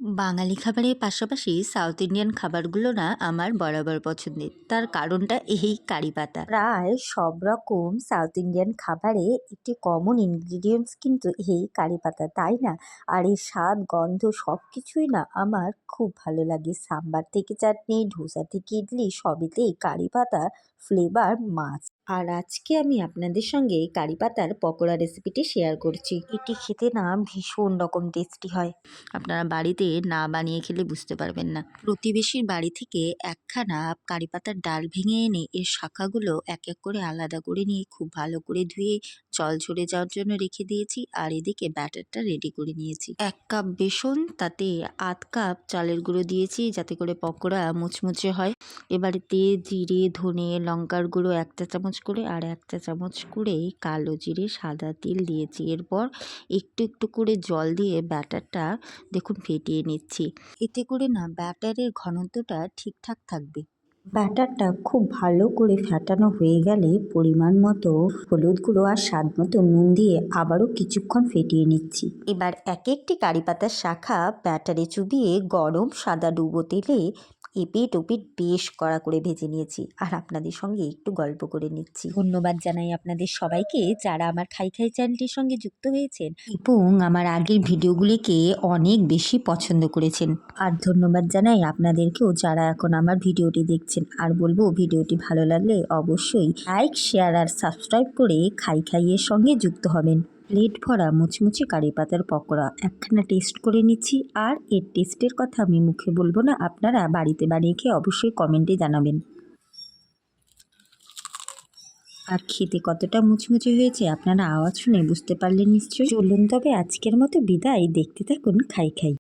বাঙালি খাবারের পাশাপাশি south Indian খাবারগুলো না আমার বরাবর পছন্দের। তার কারণটা এই কারি পাতা। প্রায় সব রকম সাউথ ইন্ডিয়ান খাবারে একটি কমন ইনগ্রিডিয়েন্টস কিন্তু এই কারি পাতা, তাই না? আর এই স্বাদ, গন্ধ সবকিছুই না আমার খুব ভালো লাগে। সাম্বার থেকে চাটনি, ধোসা থেকে ইডলি সবেতেই কারি পাতা ফ্লেভার মাস্ট। আর আজকে আমি আপনাদের সঙ্গে কারি পাতার পকোড়া রেসিপিটি শেয়ার করছি। এটি খেতে না ভীষণ রকম টেস্টি হয়। আপনারা বাড়িতে না বানিয়ে খেলে বুঝতে পারবেন না। প্রতিবেশীর বাড়ি থেকে একখানা কারি পাতার ডাল ভেঙে এনে এর শাখাগুলো এক এক করে আলাদা করে নিয়ে খুব ভালো করে ধুয়ে জল ঝরে যাওয়ার জন্য রেখে দিয়েছি। আর এদিকে ব্যাটারটা রেডি করে নিয়েছি। 1 কাপ বেসন, তাতে আধ কাপ চালের গুঁড়ো দিয়েছি যাতে করে পকোড়া মুচমুচে হয়। এবারেতে জিরে, ধনে, লঙ্কার গুঁড়ো 1 চা চামচ করে আর 1 চা চামচ করে কালো জিরে, সাদা তিল দিয়েছি। এরপর একটু একটু করে জল দিয়ে ব্যাটারটা দেখুন ফেটিয়ে নিচ্ছি। এতে করে না ব্যাটারের ঘনত্বটা ঠিকঠাক থাকবে। ব্যাটারটা খুব ভালো করে ফেটানো হয়ে গেলে পরিমাণ মতো হলুদ গুঁড়ো আর স্বাদ মতো নুন দিয়ে আবারও কিছুক্ষণ ফেটিয়ে নিচ্ছি। এবার এক একটি কারি পাতার শাখা ব্যাটারে চুবিয়ে গরম সাদা ডুবো তেলে এপিঠ ওপিঠ বেশ কড়া করে ভেজে নিয়েছি। আর আপনাদের সঙ্গে একটু গল্প করে নিচ্ছি। ধন্যবাদ জানাই আপনাদের সবাইকে যারা আমার খাই খাই চ্যানেলটির সঙ্গে যুক্ত হয়েছেন এবং আমার আগের ভিডিওগুলিকে অনেক বেশি পছন্দ করেছেন। আর ধন্যবাদ জানাই আপনাদেরকেও যারা এখন আমার ভিডিওটি দেখছেন। আর বলবো ভিডিওটি ভালো লাগলে অবশ্যই লাইক, শেয়ার আর সাবস্ক্রাইব করে খাই খাইয়ের সঙ্গে যুক্ত হবেন। প্লেট ভরা মুচমুচে কারি পাতার পকোড়া একখানা টেস্ট করে নিচ্ছি। আর এর টেস্টের কথা আমি মুখে বলবো না, আপনারা বাড়িতে বানিয়ে খেয়ে অবশ্যই কমেন্টে জানাবেন। আর খেতে কতটা মুচমুচে হয়েছে আপনারা আওয়াজ শুনে বুঝতে পারলেন নিশ্চয়ই। চলুন তবে আজকের মতো বিদায়, দেখতে থাকুন খাই খাই।